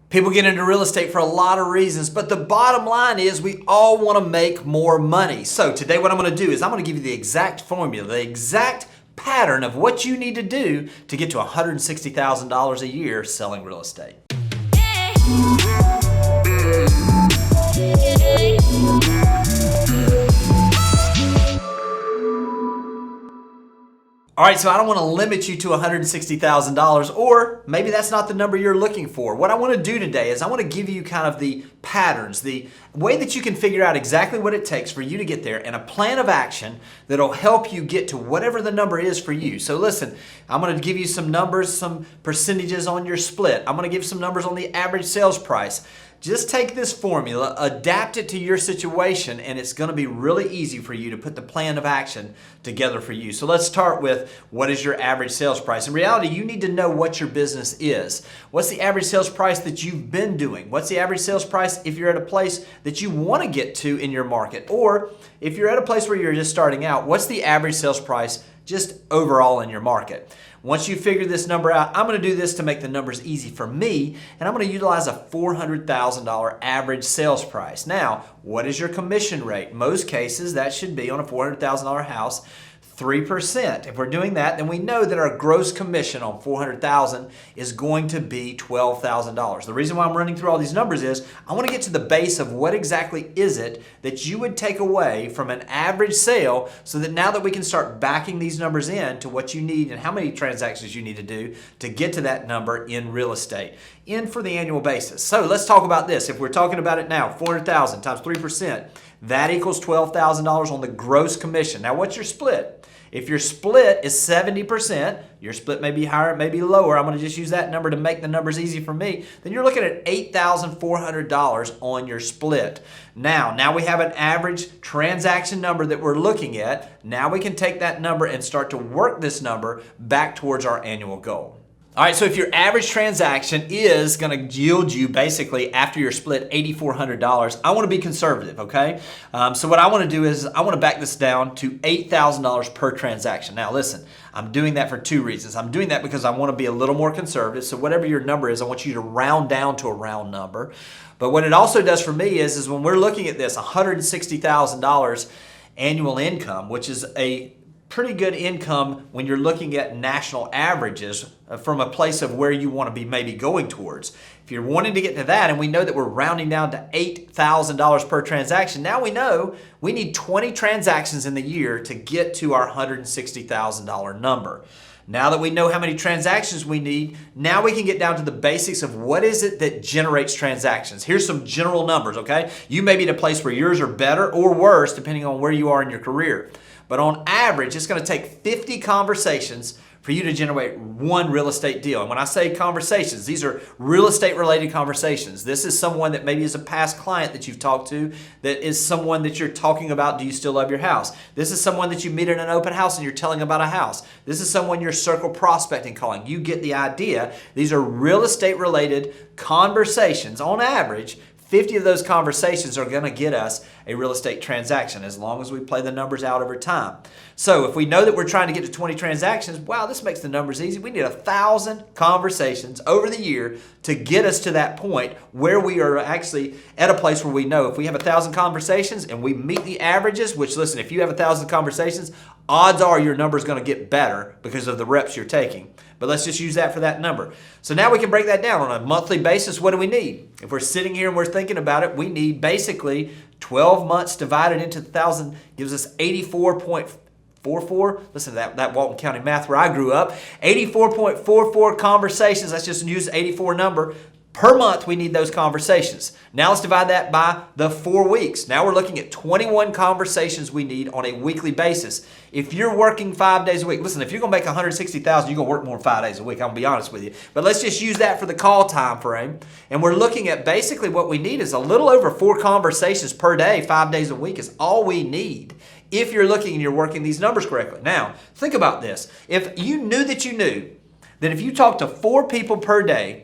People get into real estate for a lot of reasons, but the bottom line is we all want to make more money. So today what I'm going to do is I'm going to give you the exact formula, the exact pattern of what you need to do to get to $160,000 a year selling real estate. All right, so I don't want to limit you to $160,000, or maybe that's not the number you're looking for. What I want to do today is I want to give you kind of the patterns, the way that you can figure out exactly what it takes for you to get there, and a plan of action that'll help you get to whatever the number is for you. So listen, I'm going to give you some numbers, some percentages on your split. I'm going to give some numbers on the average sales price. Just take this formula, adapt it to your situation, and it's going to be really easy for you to put the plan of action together for you. So let's start with, what is your average sales price? In reality, you need to know what your business is. What's the average sales price that you've been doing? What's the average sales price if you're at a place that you want to get to in your market? Or if you're at a place where you're just starting out, what's the average sales price just overall in your market? Once you figure this number out, I'm going to do this to make the numbers easy for me, and I'm going to utilize a $400,000 average sales price. Now, what is your commission rate? Most cases, that should be on a $400,000 house, 3%. If we're doing that, then we know that our gross commission on $400,000 is going to be $12,000. The reason why I'm running through all these numbers is I want to get to the base of what exactly is it that you would take away from an average sale, so that now that we can start backing these numbers in to what you need and how many transactions you need to do to get to that number in real estate for the annual basis. So let's talk about this. If we're talking about it now, $400,000 times 3%, that equals $12,000 on the gross commission. Now, what's your split? If your split is 70%, your split may be higher, it may be lower. I'm going to just use that number to make the numbers easy for me. Then you're looking at $8,400 on your split. Now we have an average transaction number that we're looking at. Now we can take that number and start to work this number back towards our annual goal. All right, so if your average transaction is going to yield you basically after your split $8,400, I want to be conservative, okay? So what I want to do is I want to back this down to $8,000 per transaction. Now listen, I'm doing that for two reasons. I'm doing that because I want to be a little more conservative. So whatever your number is, I want you to round down to a round number. But what it also does for me is when we're looking at this $160,000 annual income, which is a pretty good income when you're looking at national averages from a place of where you want to be maybe going towards. If you're wanting to get to that, and we know that we're rounding down to $8,000 per transaction, now we know we need 20 transactions in the year to get to our $160,000 number. Now that we know how many transactions we need, now we can get down to the basics of what is it that generates transactions. Here's some general numbers, okay? You may be at a place where yours are better or worse depending on where you are in your career. But on average, it's going to take 50 conversations for you to generate one real estate deal. And when I say conversations, these are real estate related conversations. This is someone that maybe is a past client that you've talked to, that is someone that you're talking about, do you still love your house? This is someone that you meet in an open house and you're telling about a house. This is someone you're circle prospecting calling. You get the idea. These are real estate related conversations. On average, 50 of those conversations are going to get us a real estate transaction as long as we play the numbers out over time. So if we know that we're trying to get to 20 transactions, wow, this makes the numbers easy. We need 1,000 conversations over the year to get us to that point where we are actually at a place where we know if we have 1,000 conversations and we meet the averages, which listen, if you have 1,000 conversations, odds are your number is going to get better because of the reps you're taking. But let's just use that for that number. So now we can break that down on a monthly basis. What do we need? If we're sitting here and we're thinking about it, we need basically 12 months divided into 1,000 gives us 84.44. Listen to that Walton County math where I grew up. 84.44 conversations. Let's just use the 84 number. Per month, we need those conversations. Now let's divide that by the 4 weeks. Now we're looking at 21 conversations we need on a weekly basis. If you're working 5 days a week, listen, if you're going to make $160,000, you're going to work more than 5 days a week. I'm going to be honest with you. But let's just use that for the call time frame. And we're looking at basically what we need is a little over 4 conversations per day, 5 days a week is all we need if you're looking and you're working these numbers correctly. Now, think about this. If you knew that if you talked to 4 people per day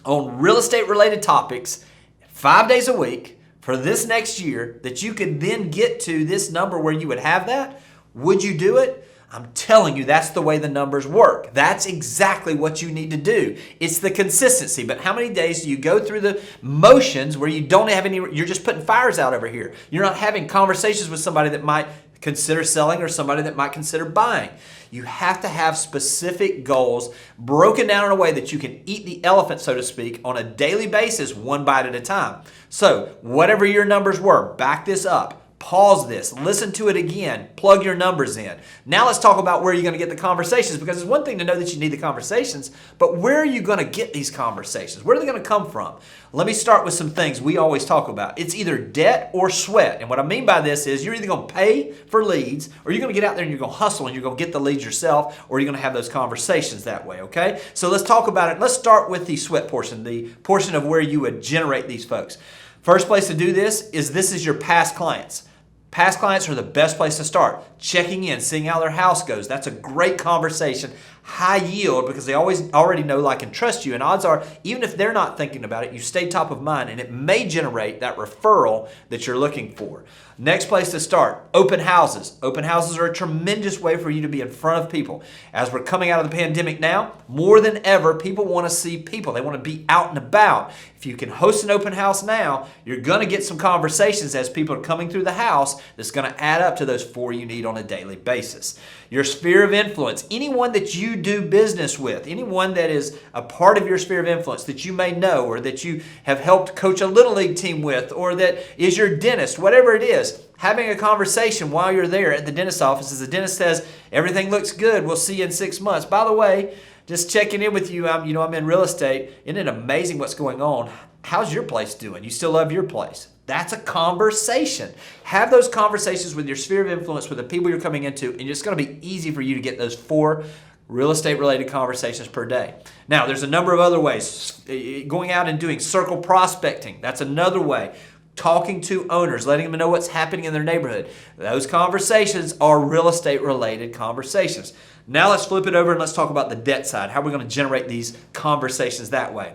on real estate related topics 5 days a week for this next year, that you could then get to this number where you would have that, would you do it? I'm telling you, that's the way the numbers work. That's exactly what you need to do. It's the consistency. But how many days do you go through the motions where you don't have any, you're just putting fires out over here. You're not having conversations with somebody that might consider selling or somebody that might consider buying. You have to have specific goals broken down in a way that you can eat the elephant, so to speak, on a daily basis, one bite at a time. So whatever your numbers were, back this up. Pause this, listen to it again, plug your numbers in. Now let's talk about where you're going to get the conversations, because it's one thing to know that you need the conversations, but where are you going to get these conversations? Where are they going to come from? Let me start with some things we always talk about. It's either debt or sweat. And what I mean by this is you're either going to pay for leads, or you're going to get out there and you're going to hustle and you're going to get the leads yourself, or you're going to have those conversations that way, okay? So let's talk about it. Let's start with the sweat portion, the portion of where you would generate these folks. First place to do this is your past clients. Past clients are the best place to start. Checking in, seeing how their house goes. That's a great conversation. High yield, because they already know, like, and trust you. And odds are, even if they're not thinking about it, you stay top of mind, and it may generate that referral that you're looking for. Next place to start, open houses. Open houses are a tremendous way for you to be in front of people. As we're coming out of the pandemic now, more than ever, people want to see people. They want to be out and about. If you can host an open house now, you're going to get some conversations as people are coming through the house that's going to add up to those 4 you need on a daily basis. Your sphere of influence, anyone that you do business with, anyone that is a part of your sphere of influence that you may know, or that you have helped coach a little league team with, or that is your dentist, whatever it is, having a conversation while you're there at the dentist's office as the dentist says, everything looks good, we'll see you in 6 months. By the way, just checking in with you, I'm in real estate. Isn't it amazing what's going on? How's your place doing? You still love your place? That's a conversation. Have those conversations with your sphere of influence, with the people you're coming into, and it's going to be easy for you to get those 4 real estate related conversations per day. Now, there's a number of other ways. Going out and doing circle prospecting, that's another way. Talking to owners, letting them know what's happening in their neighborhood. Those conversations are real estate related conversations. Now let's flip it over and let's talk about the debt side. How are we going to generate these conversations that way?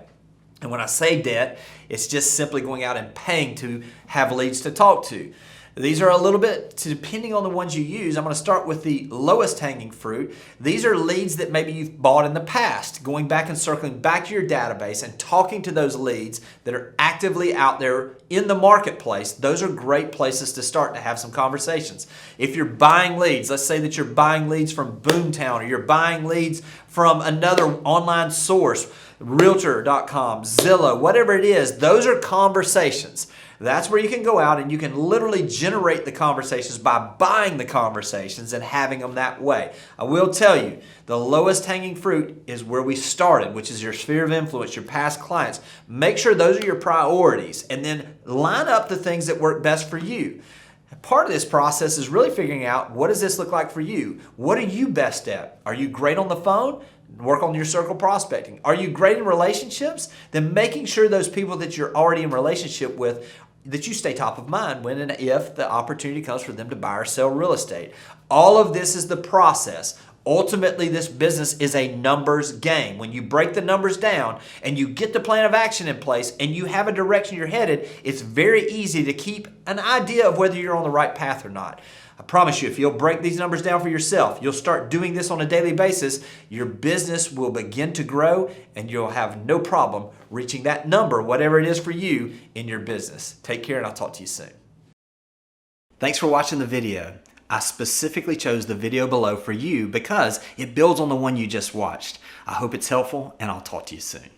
And when I say debt, it's just simply going out and paying to have leads to talk to. These are a little bit, depending on the ones you use. I'm going to start with the lowest hanging fruit. These are leads that maybe you've bought in the past, going back and circling back to your database and talking to those leads that are actively out there in the marketplace. Those are great places to start to have some conversations. If you're buying leads, let's say that you're buying leads from Boomtown, or you're buying leads from another online source, Realtor.com, Zillow, whatever it is, those are conversations. That's where you can go out and you can literally generate the conversations by buying the conversations and having them that way. I will tell you, the lowest hanging fruit is where we started, which is your sphere of influence, your past clients. Make sure those are your priorities, and then line up the things that work best for you. Part of this process is really figuring out, what does this look like for you? What are you best at? Are you great on the phone? Work on your circle prospecting. Are you great in relationships? Then making sure those people that you're already in relationship with, that you stay top of mind when and if the opportunity comes for them to buy or sell real estate. All of this is the process. Ultimately, this business is a numbers game. When you break the numbers down and you get the plan of action in place and you have a direction you're headed, it's very easy to keep an idea of whether you're on the right path or not. I promise you, if you'll break these numbers down for yourself, you'll start doing this on a daily basis, your business will begin to grow and you'll have no problem reaching that number, whatever it is for you in your business. Take care, and I'll talk to you soon. Thanks for watching the video. I specifically chose the video below for you because it builds on the one you just watched. I hope it's helpful, and I'll talk to you soon.